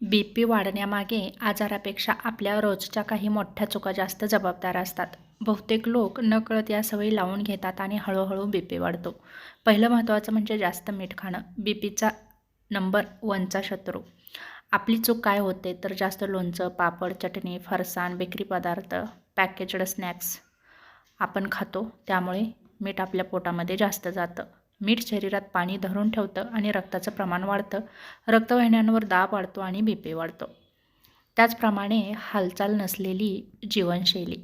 बी P वाढण्यामागे आजारापेक्षा आपल्या रोजच्या काही मोठ्या चुका जास्त जबाबदार असतात. बहुतेक लोक नकळत या सवयी लावून घेतात आणि हळूहळू बी पी वाढतो. पहिलं महत्त्वाचं म्हणजे जास्त मीठ खाणं. बी पीचा नंबर 1चा शत्रू. आपली चूक काय होते तर जास्त लोणचं, पापड, चटणी, फरसाण, बेकरी पदार्थ, पॅकेज्ड स्नॅक्स आपण खातो. त्यामुळे मीठ आपल्या पोटामध्ये जास्त जातं. मीठ शरीरात पाणी धरून ठेवतं आणि रक्ताचं प्रमाण वाढतं. रक्तवाहिन्यांवर दाब वाढतो आणि बी पी वाढतो. त्याचप्रमाणे हालचाल नसलेली जीवनशैली.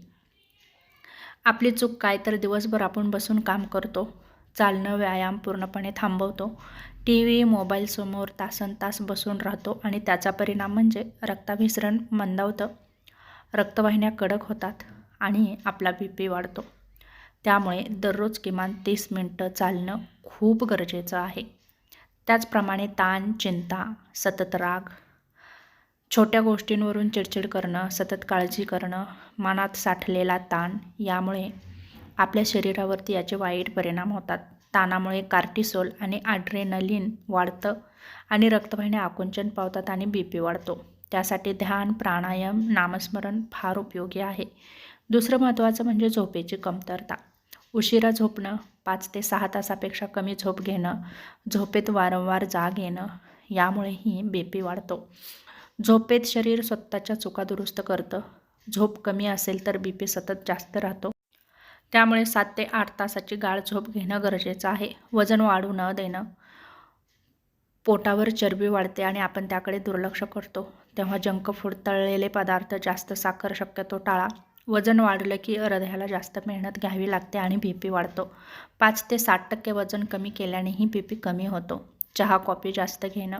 आपली चूक काय तर दिवसभर आपण बसून काम करतो. चालणं, व्यायाम पूर्णपणे थांबवतो. टीव्ही, मोबाईलसमोर तासनतास बसून राहतो आणि त्याचा परिणाम म्हणजे रक्ताभिसरण मंदावतं, रक्तवाहिन्या कडक होतात आणि आपला बी पी वाढतो. त्यामुळे दररोज किमान 30 मिनिटं चालणं खूप गरजेचं आहे. त्याचप्रमाणे ताण, चिंता, सतत राग, छोट्या गोष्टींवरून चिडचिड करणं, सतत काळजी करणं, मनात साठलेला ताण यामुळे आपल्या शरीरावरती याचे वाईट परिणाम होतात. ताणामुळे कार्टिसोल आणि ॲड्रेनलिन वाढतं आणि रक्तवाहिन्या आकुंचन पावतात आणि बी पी वाढतो. त्यासाठी ध्यान, प्राणायाम, नामस्मरण फार उपयोगी आहे. दुसरं महत्त्वाचं म्हणजे झोपेची कमतरता. उशिरा झोपणं, 5 ते 6 तासापेक्षा कमी झोप घेणं, झोपेत वारंवार जाग येणं यामुळेही बी पी वाढतो. झोपेत शरीर स्वतःच्या चुका दुरुस्त करतं. झोप कमी असेल तर बी पी सतत जास्त राहतो. त्यामुळे 7 ते 8 तासाची गाढ झोप घेणं गरजेचं आहे. वजन वाढू न देणं. पोटावर चरबी वाढते आणि आपण त्याकडे दुर्लक्ष करतो. तेव्हा जंक फूड, तळलेले पदार्थ, जास्त साखर शक्यतो टाळा. वजन वाढलं की हृदयाला जास्त मेहनत घ्यावी लागते आणि बी पी वाढतो. 5 ते 60% वजन कमी केल्यानेही बी पी कमी होतो. चहा, कॉफी जास्त घेणं.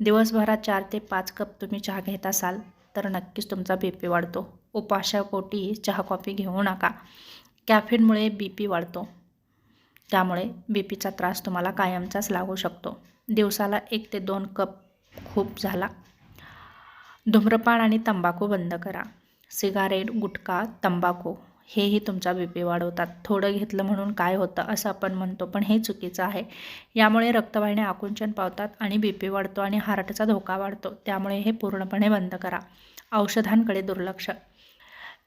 दिवसभरात 4 ते 5 कप तुम्ही चहा घेत असाल तर नक्कीच तुमचा बी पी वाढतो. उपाशापोटी चहा, कॉफी घेऊ नका. कॅफीनमुळे बी पी वाढतो. त्यामुळे बी पीचा त्रास तुम्हाला कायमचाच लागू शकतो. दिवसाला 1 ते 2 कप खूप झाला. धूम्रपान आणि तंबाखू बंद करा. सिगारेट, गुटखा, तंबाखू हेही तुमचा बी पी वाढवतात. थोडं घेतलं म्हणून काय होतं असं आपण म्हणतो, पण हे चुकीचं आहे. यामुळे रक्तवाहिन्या आकुंचन पावतात आणि बी पी वाढतो आणि हार्टचा धोका वाढतो. त्यामुळे हे पूर्णपणे बंद करा. औषधांकडे दुर्लक्ष.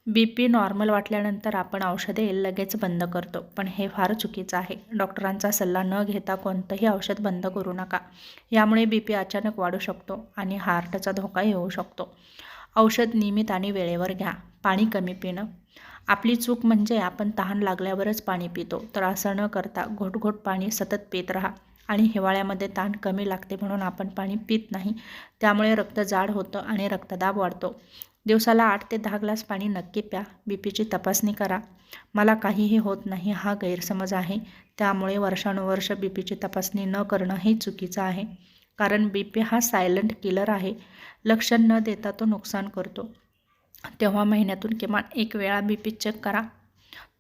बी पी नॉर्मल वाटल्यानंतर आपण औषधे लगेच बंद करतो, पण हे फार चुकीचं आहे. डॉक्टरांचा सल्ला न घेता कोणतंही औषध बंद करू नका. यामुळे बी पी अचानक वाढू शकतो आणि हार्टचा धोका येऊ शकतो. औषध नियमित आणि वेळेवर घ्या. पाणी कमी पिणं. आपली चूक म्हणजे आपण तहान लागल्यावरच पाणी पितो, तर असं न करता घोट पाणी सतत पित राहा. आणि हिवाळ्यामध्ये तहान कमी लागते म्हणून आपण पाणी पित नाही. त्यामुळे रक्त जाड होतं आणि रक्तदाब वाढतो. दिवसाला 8 ते 10 ग्लास पाणी नक्की प्या. बी पीची तपासणी करा. मला काहीही होत नाही हा गैरसमज आहे. त्यामुळे वर्षानुवर्ष बी पीची तपासणी न करणं हे चुकीचं आहे. कारण बी पी हा सायलेंट किलर आहे. लक्षण न देता तो नुकसान करतो. तेव्हा महिन्यातून किमान 1 वेळा बी पी चेक करा.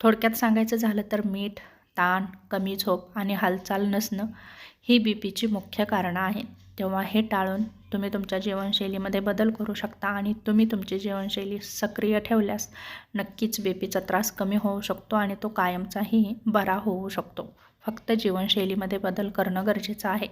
थोडक्यात सांगायचं झालं तर मीठ, ताण, कमी झोप आणि हालचाल नसणं ही बी पीची मुख्य कारणं आहेत. तेव्हा हे टाळून तुम्ही तुमच्या जीवनशैलीमध्ये बदल करू शकता आणि तुम्ही तुमची जीवनशैली सक्रिय ठेवल्यास नक्कीच बी पीचा त्रास कमी होऊ शकतो आणि तो कायमचाही बरा होऊ शकतो. फक्त जीवनशैलीमध्ये बदल करणं गरजेचं आहे.